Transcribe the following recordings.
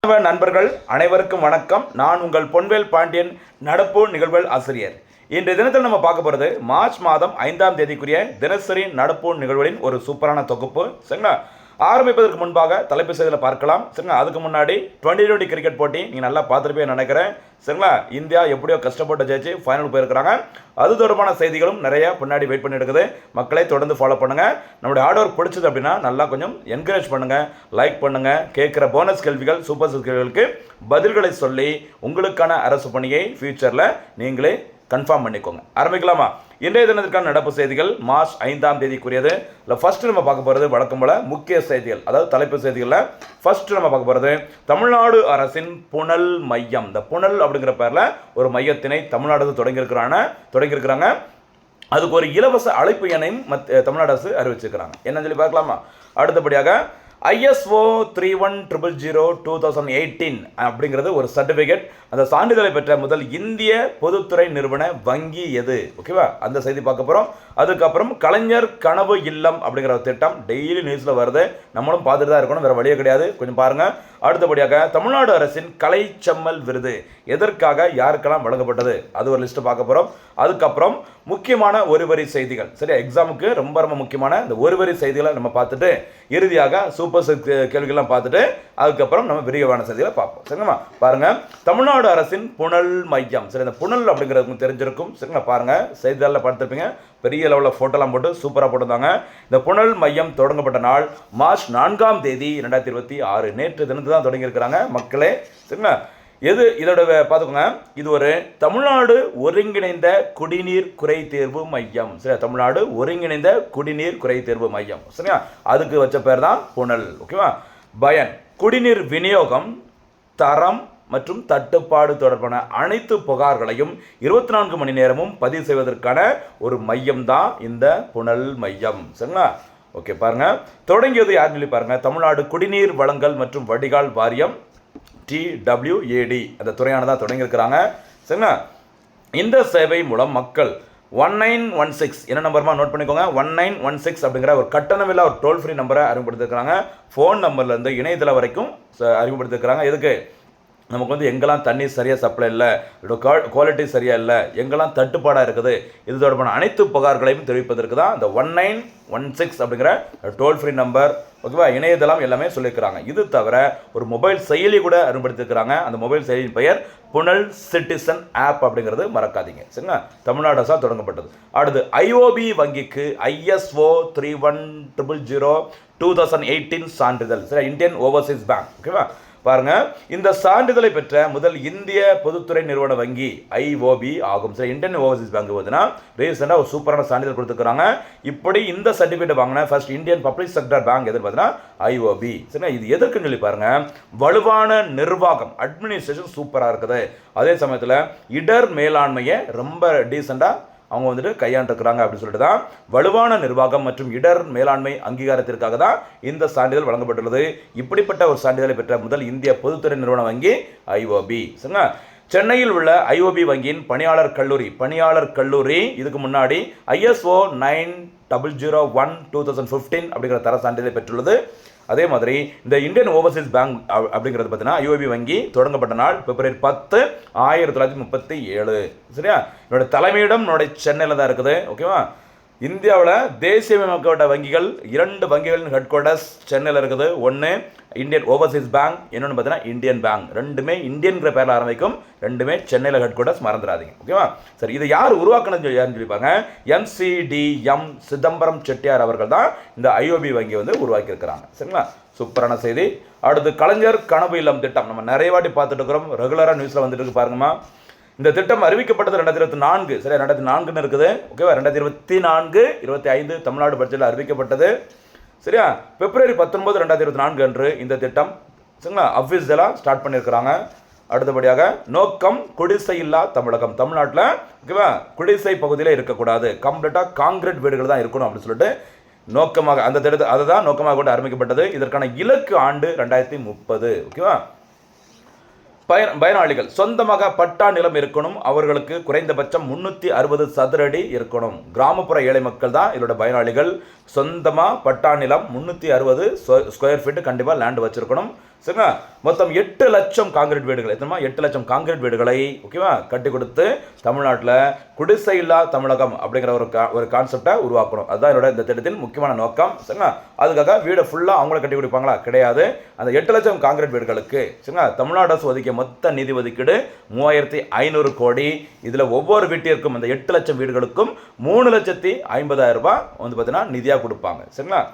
நண்பர்கள் அனைவருக்கும் வணக்கம். நான் உங்கள் பொன்வேல் பாண்டியன், நடப்பு நிகழ்வுகள் ஆசிரியர். இன்றைய தினத்தில் நம்ம பார்க்க போகிறது மார்ச் மாதம் 5ஆம் தேதிக்குரிய தினசரி நடப்பு நிகழ்வுகளின் ஒரு சூப்பரான தொகுப்பு. சரிங்களா? ஆரம்பிப்பதற்கு முன்பாக தலைப்பு செய்தியில் பார்க்கலாம். சரிங்களா? அதுக்கு முன்னாடி 2020 கிரிக்கெட் போட்டி நீங்கள் நல்லா பார்த்துருப்பே நினைக்கிறேன். சரிங்களா? இந்தியா எப்படியோ கஷ்டப்பட்டு ஜெயிச்சு ஃபைனல் போயிருக்கிறாங்க. அது தொடர்பான செய்திகளும் நிறைய பின்னாடி வெயிட் பண்ணி இருக்குது. மக்களை தொடர்ந்து ஃபாலோ பண்ணுங்கள். நம்மளுடைய ஹார்ட் ஒர்க் பிடிச்சது அப்படின்னா நல்லா கொஞ்சம் என்கரேஜ் பண்ணுங்கள், லைக் பண்ணுங்கள். கேட்குற போனஸ் கேள்விகள், சூப்பர் கேள்விகளுக்கு பதில்களை சொல்லி உங்களுக்கான அரசு பணியை ஃபியூச்சரில் நீங்களே கன்ஃபார்ம் பண்ணிக்கோங்க. ஆரம்பிக்கலாமா? இன்றைய தினத்திற்கான நடப்பு செய்திகள் மார்ச் 5ஆம் தேதிக்குரியது. இல்லை ஃபர்ஸ்ட் நம்ம பார்க்க போகிறது வழக்கம் போல முக்கிய செய்திகள், அதாவது தலைப்பு செய்திகளில் ஃபர்ஸ்ட் நம்ம பார்க்க போகிறது தமிழ்நாடு அரசின் புனல் மையம். இந்த புனல் அப்படிங்கிற பேரில் ஒரு மையத்தினை தமிழ்நாடு தொடங்கியிருக்கிறாங்க. அதுக்கு ஒரு இலவச அழைப்பு எண்ணையும் தமிழ்நாடு அரசு அறிவிச்சிருக்கிறாங்க. என்னன்னு சொல்லி பார்க்கலாமா? அடுத்தபடியாக ISO 3100002018 அப்படிங்கிறது ஒரு சர்டிஃபிகேட். அந்த சான்றிதழை பெற்ற முதல் இந்திய பொதுத்துறை நிறுவன வங்கி எது? ஓகேவா? அந்த செய்தி பார்க்க போகிறோம். அதுக்கப்புறம் கலைஞர் கனவு இல்லம் அப்படிங்கிற ஒரு திட்டம் டெய்லி நியூஸில் வருது, நம்மளும் பார்த்துட்டு தான் இருக்கணும், வேறு வழியே கிடையாது. கொஞ்சம் பாருங்கள். அடுத்தபடியாக தமிழ்நாடு அரசின் கலைச்செம்மல் விருது எதற்காக யாருக்கெல்லாம் வழங்கப்பட்டது, அது ஒரு லிஸ்ட்டு பார்க்க போகிறோம். அதுக்கப்புறம் முக்கியமான ஒருவரி செய்திகள், சரியா? எக்ஸாமுக்கு ரொம்ப ரொம்ப முக்கியமான இந்த ஒருவரி செய்திகளை நம்ம பார்த்துட்டு இறுதியாக சூப்பர் கேள்விகள்லாம் பார்த்துட்டு அதுக்கப்புறம் நம்ம விரிவான செய்திகளை பார்ப்போம். சரிங்களா? பாருங்கள், தமிழ்நாடு அரசின் புனல் மையம். சரி, இந்த புனல் அப்படிங்கிறது தெரிஞ்சிருக்கும். சரிங்களா? பாருங்கள், செய்திகளில் பார்த்துருப்பீங்க, பெரிய லெவலில் ஃபோட்டோலாம் போட்டு சூப்பராக போட்டிருந்தாங்க. இந்த புனல் மையம் தொடங்கப்பட்ட நாள் மார்ச் 4ஆம் தேதி 2026. நேற்று தினத்து தான் தொடங்கியிருக்கிறாங்க மக்களே. சரிங்களா? இதோட பார்த்துக்கோங்க, இது ஒரு தமிழ்நாடு ஒருங்கிணைந்த குடிநீர் குறை தீர்வு மையம். சரியா? தமிழ்நாடு ஒருங்கிணைந்த குடிநீர் குறை தீர்வு மையம். சரியா? அதுக்கு வச்ச பேர் தான் புனல். ஓகேவா? பயன் குடிநீர் விநியோகம், தரம் மற்றும் தட்டுப்பாடு தொடர்பான அனைத்து புகார்களையும் 24 மணி நேரமும் பதிவு செய்வதற்கான ஒரு மையம் தான் இந்த புனல் மையம். சரிங்களா? ஓகே, பாருங்க, தொடங்கியது யாருன்னு சொல்லி பாருங்க, தமிழ்நாடு குடிநீர் வழங்கல் மற்றும் வடிகால் வாரியம், TWAD, அந்த துறையானதான் தொடங்கியிருக்கிறாங்க. சரிங்களா? இந்த சேவை மூலம் மக்கள் 1916 என்ன நம்பர்மா நோட் பண்ணிக்கோங்க, 1916 அப்படிங்கிற ஒரு கட்டணமில்லா ஒரு டோல் ஃப்ரீ நம்பரை அறிமுகப்படுத்திருக்கிறாங்க. ஃபோன் நம்பர்லேருந்து இணையதளம் வரைக்கும் அறிமுகப்படுத்திருக்கிறாங்க. எதுக்கு? நமக்கு வந்து எங்கெல்லாம் தண்ணி சரியாக சப்ளை இல்லை, குவாலிட்டி சரியாக இல்லை, எங்கெல்லாம் தட்டுப்பாடாக இருக்குது, இது தொடர்பான அனைத்து புகார்களையும் தெரிவிப்பதற்கு தான் இந்த 1916 அப்படிங்கிற டோல் ஃப்ரீ நம்பர். ஓகேவா? இணையதளம் எல்லாமே சொல்லியிருக்கிறாங்க. இது தவிர ஒரு மொபைல் செயலி கூட அறிமுகப்படுத்தியிருக்கிறாங்க. அந்த மொபைல் செயலியின் பெயர் புனல் சிட்டிசன் ஆப் அப்படிங்கிறது மறக்காதீங்க. சரிங்களா? தமிழ்நாடு அரசால் தொடங்கப்பட்டது. அடுத்து IOB வங்கிக்கு ISO 3100002018 சான்றிதழ். சரி, இந்தியன் ஓவர்சீஸ் பேங்க். ஓகேவா? பாருங்க, இந்த சான்றிதழை பெற்ற முதல் இந்திய பொதுத்துறை நிறுவன வங்கி IOB ஆகும். சரி, இந்தியன் ஓவர்சீஸ் பேங்க் பார்த்தீங்கன்னா ரீசெண்டாக ஒரு சூப்பரான சான்றிதழ் கொடுத்துருக்காங்க. இப்படி இந்த சர்டிஃபிகேட் வாங்கின first Indian public sector bank எதுன்னு பார்த்தீங்கன்னா IOB. சரிங்களா? இது எதற்குன்னு சொல்லி பாருங்க, வலுவான நிர்வாகம், அட்மினிஸ்ட்ரேஷன் சூப்பராக இருக்குது. அதே சமயத்தில் இடர் மேலாண்மையை ரொம்ப டீசெண்டாக அவங்க வந்துட்டு கையாண்டிருக்கிறாங்க அப்படின்னு சொல்லிட்டு தான் வலுவான நிர்வாகம் மற்றும் இடர் மேலாண்மை அங்கீகாரத்திற்காக தான் இந்த சான்றிதழ் வழங்கப்பட்டுள்ளது. இப்படிப்பட்ட ஒரு சான்றிதழை பெற்ற முதல் இந்திய பொதுத்துறை நிறுவன வங்கி IOB. சரிங்களா? சென்னையில் உள்ள IOB வங்கியின் பணியாளர் கல்லூரி இதுக்கு முன்னாடி ISO 9001:2015 அப்படிங்கிற தர சான்றிதழை பெற்றுள்ளது. அதே மாதிரி இந்த இந்தியன் ஓவர்சீஸ் பேங்க் அப்படிங்கிறது பார்த்தீங்கன்னா IOB வங்கி தொடங்கப்பட்ட நாள் February 10, 1937. சரியா? என்னோட தலைமையிடம் என்னுடைய சென்னையில் தான் இருக்குது. ஓகேவா? இந்தியாவில் தேசியமயமாக்கப்பட்ட வங்கிகள் 2 வங்கிகளின் ஹெட் குவார்ட்டர்ஸ் சென்னையில் இருக்குது. ஒன்று இந்தியன் ஓவர்சீஸ் பேங்க், இன்னொன்று பார்த்தீங்கன்னா இந்தியன் பேங்க். ரெண்டுமே இந்தியன்கிற பேரில் ஆரம்பிக்கும், ரெண்டுமே சென்னையில் ஹெட் குவார்ட்டர்ஸ், மறந்துடாதீங்க. ஓகேவா? சரி, இதை யார் உருவாக்கணும்னு யாருன்னு சொல்லிப்பாங்க, MCDM சிதம்பரம் செட்டியார் அவர்கள் தான் இந்த IOB வங்கி வந்து உருவாக்கியிருக்கிறாங்க. சரிங்களா? சூப்பரான செய்தி. அடுத்து கலைஞர் கனவு இல்லம் திட்டம் நம்ம நிறைய வாட்டி பார்த்துட்டு இருக்கிறோம், ரெகுலராக நியூஸில் வந்துட்டு இருக்கு. பாருங்கம்மா, இந்த திட்டம் அறிவிக்கப்பட்டது 2024. சரி, 2004 இருக்குது. ஓகேவா? 2024, 25 தமிழ்நாடு பட்ஜெட்டில் அறிவிக்கப்பட்டது. சரியா? February 19, 2024 அன்று இந்த திட்டம் சரிங்களா அஃபீஷியலாக ஸ்டார்ட் பண்ணியிருக்கிறாங்க. அடுத்தபடியாக நோக்கம் குடிசை இல்லா தமிழகம். தமிழ்நாட்டில் ஓகேவா குடிசை பகுதியில் இருக்கக்கூடாது, கம்ப்ளீட்டாக காங்கிரீட் வீடுகள் தான் இருக்கணும் அப்படின்னு சொல்லிட்டு நோக்கமாக அந்த திட்டத்தை அதை தான் நோக்கமாக கொண்டு ஆரம்பிக்கப்பட்டது. இதற்கான இலக்கு ஆண்டு 2030. ஓகேவா? பயனாளிகள் சொந்தமாக பட்டா நிலம் இருக்கணும், அவர்களுக்கு குறைந்தபட்சம் 360 சதுர அடி இருக்கணும். கிராமப்புற ஏழை மக்கள் தான் இதோட பயனாளிகள். சொந்தமாக பட்டா நிலம் 360 ஸ்கொயர் ஃபீட் கண்டிப்பாக லேண்ட் வச்சிருக்கணும். சரிங்களா? மொத்தம் 8 லட்சம் காங்கிரீட் வீடுகள், எத்தனை 8 லட்சம் காங்கிரீட் வீடுகளை ஓகேவா கட்டி கொடுத்து தமிழ்நாட்டில் குடிசை இல்லா தமிழகம் அப்படிங்கிற ஒரு கான்செப்டை உருவாக்கணும். அதுதான் என்னோட இந்த திட்டத்தின் முக்கியமான நோக்கம். சரிங்களா? அதுக்காக வீடை ஃபுல்லாக அவங்கள கட்டி கொடுப்பாங்களா? கிடையாது. அந்த 8 லட்சம் காங்கிரீட் வீடுகளுக்கு சரிங்களா தமிழ்நாடு அரசு ஒதுக்கிய மொத்த நிதி ஒதுக்கீடு 3500 கோடி. இதில் ஒவ்வொரு வீட்டிற்கும் அந்த 8 லட்சம் வீடுகளுக்கும் 3,50,000 ரூபாய் வந்து பார்த்தீங்கன்னா நிதியாக கொடுப்பாங்க. சரிங்களா?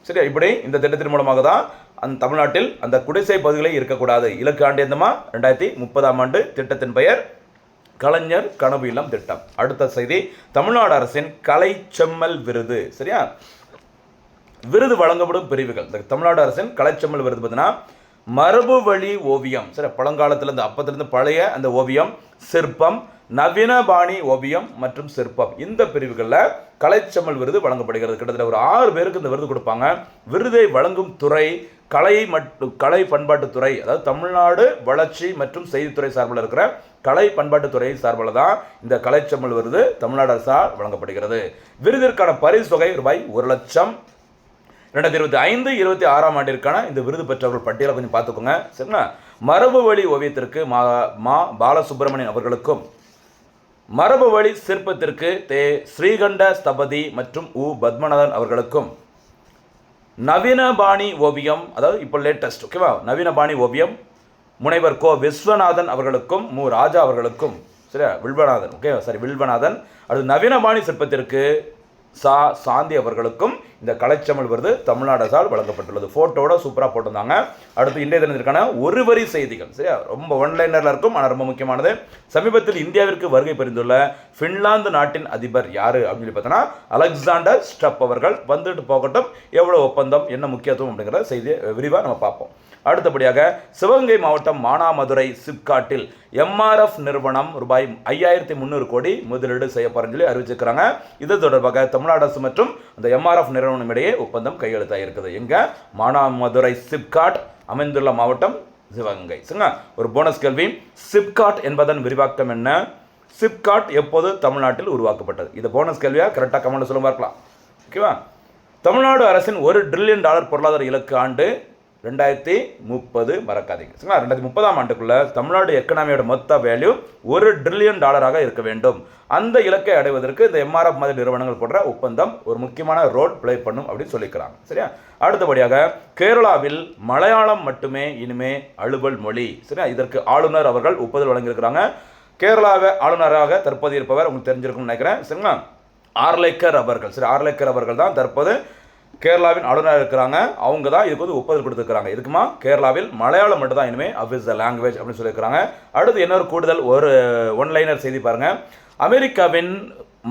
சரியா? இப்படி இந்த திட்டத்தின் மூலமாக தான் அந்த தமிழ்நாட்டில் அந்த குடிசை பகுதிகளே இருக்கக்கூடாது. இலக்கு ஆண்டு எந்தமா 2030ஆம் ஆண்டு. திட்டத்தின் பெயர் கலைஞர் கனவு இல்லம் திட்டம். அடுத்த செய்தி, தமிழ்நாடு அரசின் கலை செம்மல் விருது. சரியா? விருது வழங்கப்படும் பிரிவுகள். இந்த தமிழ்நாடு அரசின் கலைச்செம்மல் விருது பார்த்தீங்கன்னா மரபு வழி ஓவியம், சரி, பழங்காலத்திலிருந்து அப்பத்திலிருந்து பழைய அந்த ஓவியம், சிற்பம், நவீன பாணி ஓவியம் மற்றும் சிற்பம், இந்த பிரிவுகளில் கலைச்செம்மல் விருது வழங்கப்படுகிறது. கிட்டத்தட்ட ஒரு 6 பேருக்கு இந்த விருது கொடுப்பாங்க. விருதை வழங்கும் துறை கலை பண்பாட்டுத்துறை, அதாவது தமிழ்நாடு வளர்ச்சி மற்றும் செய்தித்துறை சார்பில் இருக்கிற கலை பண்பாட்டுத்துறை சார்பில் தான் இந்த கலைச்செம்மல் விருது தமிழ்நாடு அரசால் வழங்கப்படுகிறது. விருதிற்கான பரிசு தொகை ரூபாய் 1 லட்சம். 2025-26ஆம் ஆண்டிற்கான இந்த விருது பெற்றவர்கள் பட்டியலை கொஞ்சம் பார்த்துக்கோங்க. சரிங்களா? மரபு வழி ஓவியத்திற்கு மா பாலசுப்ரமணியன் அவர்களுக்கும், மரபு வழி சிற்பத்திற்கு ஸ்ரீகண்ட ஸ்தபதி மற்றும் பத்மநாதன் அவர்களுக்கும், நவீன பாணி ஓவியம், அதாவது இப்போ லேட்டஸ்ட் ஓகேவா நவீன பாணி ஓவியம் முனைவர் விஸ்வநாதன் அவர்களுக்கும், ராஜா அவர்களுக்கும், சரியா வில்வநாதன் வில்வநாதன். அடுத்து நவீன பாணி சிற்பத்திற்கு சாந்தி அவர்களுக்கும் இந்த கலைச்செம்மல் விருது தமிழ்நாடு அரசால் வழங்கப்பட்டுள்ளது. ஃபோட்டோட சூப்பராக போட்டிருந்தாங்க. அடுத்து இன்றைய தினத்திற்கான ஒரு வரி செய்திகள். சரியா? ரொம்ப ஒன்லைனரில் இருக்கும், ஆனால் ரொம்ப முக்கியமானது. சமீபத்தில் இந்தியாவிற்கு வருகை புரிந்துள்ள ஃபின்லாந்து நாட்டின் அதிபர் யார் அப்படின்னு சொல்லி பார்த்தோன்னா அலெக்சாண்டர் ஸ்டப் அவர்கள். வந்துட்டு போகட்டும், எவ்வளோ ஒப்பந்தம், என்ன முக்கியத்துவம் அப்படிங்கிற செய்தியை விரிவாக நம்ம பார்ப்போம். அடுத்தபடியாக சிவகங்கை மாவட்டம் மானாமதுரை சிப்காட்டில் MRF நிறுவனம் ரூபாய் 5300 கோடி முதலீடு செய்யப்படும் சொல்லி அறிவிச்சிருக்கிறாங்க. இது தொடர்பாக தமிழ்நாடு அரசு மற்றும் அந்த MRF நிறுவனம் இடையே ஒப்பந்தம் கையெழுத்தாக இருக்குது. எங்க? மானாமதுரை சிப்காட் அமைந்துள்ள மாவட்டம் சிவகங்கை. சரிங்களா? ஒரு போனஸ் கேள்வி, சிப்காட் என்பதன் விரிவாக்கம் என்ன? சிப்காட் எப்போது தமிழ்நாட்டில் உருவாக்கப்பட்டது? இது போனஸ் கேள்வியா? கரெக்டாக கமெண்ட் சொல்ல பார்க்கலாம். ஓகேவா? தமிழ்நாடு அரசின் $1 டிரில்லியன் பொருளாதார இலக்கு ஆண்டு 2030 மறக்காதீங்க. 2030ஆம் ஆண்டுக்குள்ள தமிழ்நாடு எக்கனாமியோட மொத்த வேல்யூ $1 டிரில்லியன் இருக்க வேண்டும். அந்த இலக்கை அடைவதற்கு இந்த MRF மாதிரி நிறுவனங்கள் போன்ற ஒப்பந்தம் ஒரு முக்கியமான ரோல் பிளே பண்ணும் அப்படின்னு சொல்லிக்கிறாங்க. சரியா? அடுத்தபடியாக கேரளாவில் மலையாளம் மட்டுமே இனிமே அலுவல் மொழி. சரியா? இதற்கு ஆளுநர் அவர்கள் ஒப்புதல் வழங்கியிருக்கிறாங்க. கேரளாவை ஆளுநராக தற்போது இருப்பவர் உங்களுக்கு தெரிஞ்சிருக்கும்னு நினைக்கிறேன். சரிங்களா? ஆர்லேக்கர் அவர்கள். சரி, ஆர்லேக்கர் அவர்கள் தான் தற்போது கேரளாவின் ஆளுநராக இருக்கிறாங்க. அவங்க தான் இதுக்கு வந்து ஒப்புதல் கொடுத்துருக்காங்க. இதுக்குமா கேரளாவில் மலையாளம் மட்டும் தான் இனிமேல் அஃபிஷியல் லாங்குவேஜ் அப்படின்னு சொல்லியிருக்கிறாங்க. அடுத்து இன்னொரு கூடுதல் ஒரு ஒன்லைனர் செய்தி பாருங்க. அமெரிக்காவின்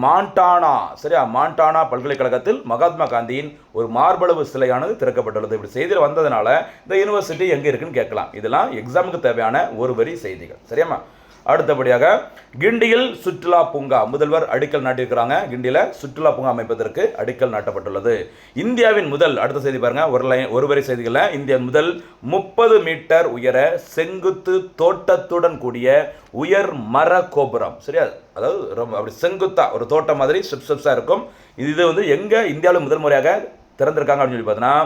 மாண்டானா, சரியா, மாண்டானா பல்கலைக்கழகத்தில் மகாத்மா காந்தியின் ஒரு மார்பளவு சிலையானது திறக்கப்பட்டுள்ளது. இப்படி செய்தியில் வந்ததுனால இந்த யூனிவர்சிட்டி எங்கே இருக்குன்னு கேட்கலாம். இதெல்லாம் எக்ஸாமுக்கு தேவையான ஒரு வரி செய்திகள். சரியாமா? அடுத்தபடியாக கிண்டியில் சுற்றுலா பூங்கா முதல்வர் அடிக்கல் நாட்டியிருக்கிறாங்க. கிண்டியில் சுற்றுலா பூங்கா அமைப்பதற்கு அடிக்கல் நாட்டப்பட்டுள்ளது. இந்தியாவின் முதல், அடுத்த செய்தி பாருங்க, ஒரு வரி செய்திகளில் இந்தியா முதல் 30 மீட்டர் உயர செங்குத்து தோட்டத்துடன் கூடிய உயர் மர கோபுரம். சரியா? அதாவது ரொம்ப அப்படி செங்குத்தா ஒரு தோட்டம் மாதிரி ஸ்டெப்ஸாக இருக்கும். இது வந்து எங்கே இந்தியாவில் முதல் முறையாக திறந்திருக்காங்க அப்படின்னு சொல்லி பார்த்தீங்கன்னா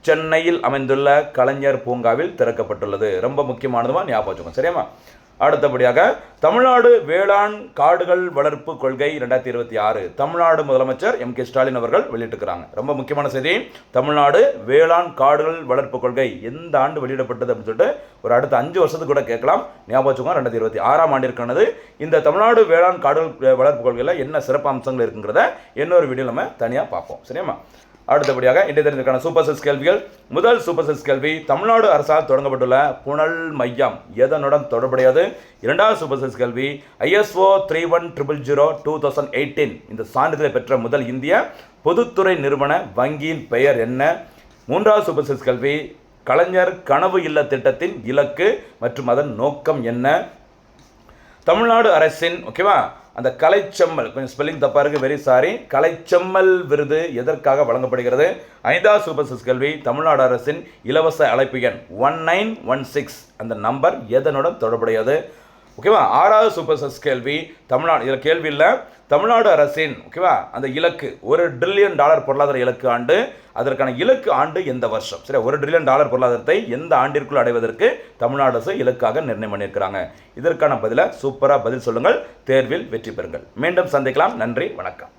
சென்னையில் அமைந்துள்ள கலைஞர் பூங்காவில் திறக்கப்பட்டுள்ளது. ரொம்ப முக்கியமானதுமா ஞாபகம் வச்சுக்கோங்க. சரியாமா? அடுத்தபடியாக தமிழ்நாடு வேளாண் காடுகள் வளர்ப்பு கொள்கை 2026 தமிழ்நாடு முதலமைச்சர் M.K. ஸ்டாலின் அவர்கள் வெளியிட்டிருக்கிறாங்க. ரொம்ப முக்கியமான செய்தி, தமிழ்நாடு வேளாண் காடுகள் வளர்ப்பு கொள்கை எந்த ஆண்டு வெளியிடப்பட்டது அப்படின்னு சொல்லிட்டு ஒரு அடுத்த 5 வருஷத்துக்கு கூட கேட்கலாம். ஞாபகம் வச்சுக்கோங்க. 2026ஆம் ஆண்டிற்கானது. இந்த தமிழ்நாடு வேளாண் காடுகள் வளர்ப்பு கொள்கையில் என்ன சிறப்பு அம்சங்கள் இருக்குங்கிறத இன்னொரு வீடியோ நம்ம தனியாக பார்ப்போம். சரியாமா? அடுத்தபடியாக இன்றைய தினத்திற்கான சூப்பர் செல்ஸ் கேள்விகள். முதல் சூப்பர் செல்ஸ் கேள்வி, தமிழ்நாடு அரசால் தொடங்கப்பட்டுள்ள புனல் மையம் எதனுடன் தொடர்புடையது? இரண்டாவது சூப்பர் செல்ஸ் கேள்வி, ISO 31000/2018 இந்த சான்றிதழை பெற்ற முதல் இந்திய பொதுத்துறை நிறுவன வங்கியின் பெயர் என்ன? மூன்றாவது சூப்பர் செல்ஸ் கேள்வி, கலைஞர் கனவு இல்ல திட்டத்தின் இலக்கு மற்றும் அதன் நோக்கம் என்ன? தமிழ்நாடு அரசின் ஓகேவா அந்த கலைச்செம்மல், கொஞ்சம் ஸ்பெல்லிங் தப்பாக இருக்குது, வெரி சாரி, கலைச்செம்மல் விருது எதற்காக வழங்கப்படுகிறது? ஐந்தாவது சூப்பர் செல்ஸ் கேள்வி, தமிழ்நாடு அரசின் இலவச அழைப்பு எண் 1916 அந்த நம்பர் எதனுடன் தொடர்புடையது? ஓகேவா. 6வது சூப்பர் சஸ் கேள்வி தமிழ்நாடு, இதில் கேள்வி இல்லை, தமிழ்நாடு அரசின் ஓகேவா அந்த இலக்கு $1 டிரில்லியன் பொருளாதார இலக்கு ஆண்டு, அதற்கான இலக்கு ஆண்டு எந்த வருஷம்? சரி, $1 டிரில்லியன் பொருளாதாரத்தை எந்த ஆண்டிற்குள் அடைவதற்கு தமிழ்நாடு அரசு இலக்காக நிர்ணயம் பண்ணியிருக்கிறாங்க? இதற்கான பதிலை சூப்பராக பதில் சொல்லுங்கள், தேர்வில் வெற்றி பெறுங்கள். மீண்டும் சந்திக்கலாம். நன்றி, வணக்கம்.